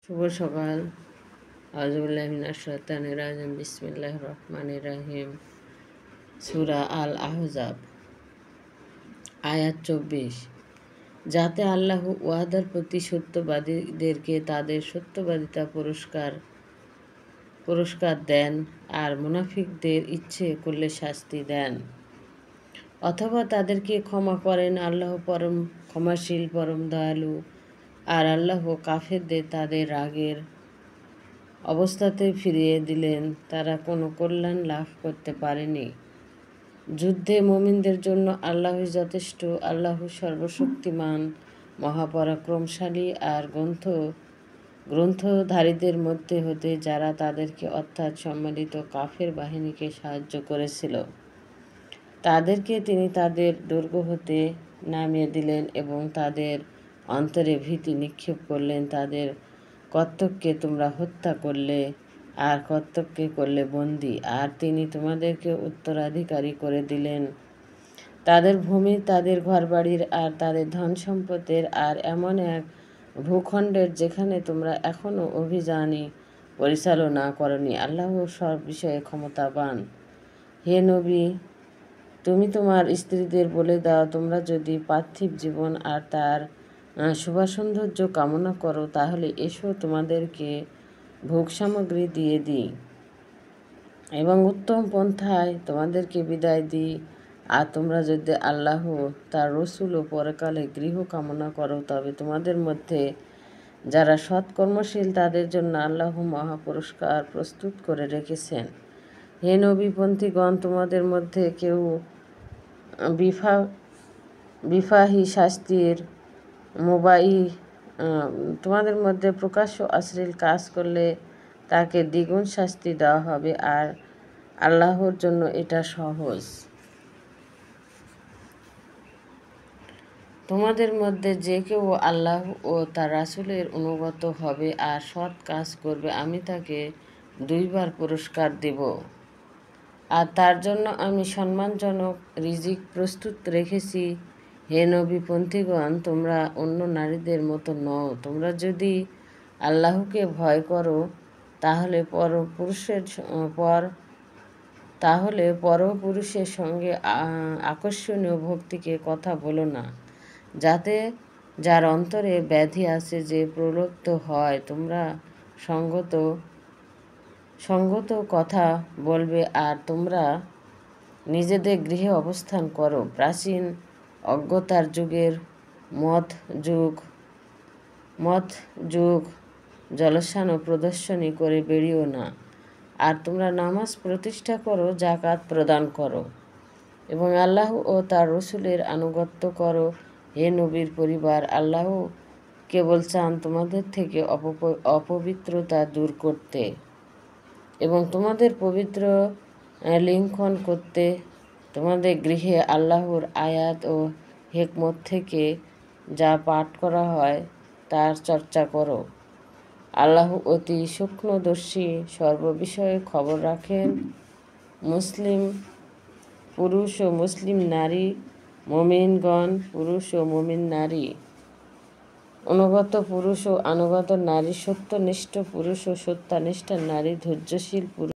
শুভ সকাল। আউযুবিল্লাহি মিনাশ শাইতানির রাজিম। বিসমিল্লাহির রহমানির রহিম। সূরা আল আহজাব, আয়াত 24। যাতে আল্লাহ ওয়াদার প্রতি সত্যবাদীদেরকে তাদের সত্যবাদিতা পুরস্কার দেন আর মুনাফিকদের ইচ্ছে করলে শাস্তি দেন, অথবা তাদেরকে ক্ষমা করেন। আল্লাহ পরম ক্ষমাশীল, পরম দয়ালু। আর আল্লাহ কাফেরদের তাদের রাগের অবস্থাতে ফিরিয়ে দিলেন, তারা কোনো কল্যাণ লাভ করতে পারেনি। যুদ্ধে মুমিনদের জন্য আল্লাহই যথেষ্ট। আল্লাহ সর্বশক্তিমান, মহাপরাক্রমশালী। আর গ্রন্থধারীদের মধ্যে হতে যারা তাদেরকে অর্থাৎ সম্মিলিত কাফের বাহিনীকে সাহায্য করেছিল, তাদেরকে তিনি তাদের দুর্গ হতে নামিয়ে দিলেন এবং তাদের অন্তরে ভীতি নিক্ষেপ করলেন। তাদের কর্তব্যকে তোমরা হত্যা করলে আর কর্তব্যকে করলে বন্দী, আর তিনি তোমাদেরকে উত্তরাধিকারী করে দিলেন তাদের ভূমি, তাদের ঘরবাড়ির আর তাদের ধন সম্পদের, আর এমন এক ভূখণ্ডের যেখানে তোমরা এখনও অভিযানই পরিচালনা করনি। আল্লাহ সব বিষয়ে ক্ষমতাবান। হে নবী, তুমি তোমার স্ত্রীদের বলে দাও, তোমরা যদি পার্থিব জীবন আর তার শুভসৌন্দর্য কামনা করো, তাহলে এসো তোমাদেরকে ভোগ সামগ্রী দিয়ে দিই এবং উত্তম পন্থায় তোমাদেরকে বিদায় দিই। আর তোমরা যদি আল্লাহ, তার রসুল ও পরকালে গৃহ কামনা করো, তবে তোমাদের মধ্যে যারা সৎকর্মশীল তাদের জন্য আল্লাহ মহাপুরস্কার প্রস্তুত করে রেখেছেন। হে নবীপন্থীগণ, তোমাদের মধ্যে কেউ বিফাহী শাস্তির তোমাদের মধ্যে প্রকাশ্য অশ্লীল কাজ করলে তাকে দ্বিগুণ শাস্তি দেওয়া হবে, আর আল্লাহর জন্য এটা সহজ। তোমাদের মধ্যে যে কেউ আল্লাহ ও তার রাসূলের অনুগত হবে আর সৎ কাজ করবে, আমি তাকে 2 বার পুরস্কার দেব, আর তার জন্য আমি সম্মানজনক রিজিক প্রস্তুত রেখেছি। হে নবীপন্থীগণ, তোমরা অন্য নারীদের মতো নও। তোমরা যদি আল্লাহকে ভয় করো, তাহলে পরপুরুষের সঙ্গে আকর্ষণীয় ভক্তিকে কথা বলো না, যাতে যার অন্তরে ব্যাধি আছে যে প্রলুব্ধ হয়। তোমরা সঙ্গত কথা বলবে আর তোমরা নিজেদের গৃহে অবস্থান করো। প্রাচীন অজ্ঞতার যুগের মদ যুগ জলসানো প্রদর্শনী করে বেরিও না। আর তোমরা নামাজ প্রতিষ্ঠা করো, যাকাত প্রদান করো এবং আল্লাহ ও তার রসুলের আনুগত্য করো। হে নবীর পরিবার, আল্লাহ কেবল চান তোমাদের থেকে অপবিত্রতা দূর করতে এবং তোমাদের পবিত্র লিঙ্কন করতে। তোমাদের গৃহে আল্লাহর আয়াত ও হিকমত থেকে যা পাঠ করা হয় তার চর্চা করো। আল্লাহ অতি সূক্ষ্মদর্শী, সর্ববিষয়ে খবর রাখেন। মুসলিম পুরুষ ও মুসলিম নারী, মুমিনগণ পুরুষ ও মুমিন নারী, অনুগত পুরুষ ও আনুগত নারী, সত্যনিষ্ঠ পুরুষ ও সত্যানিষ্ঠা নারী, ধৈর্যশীল পুরুষ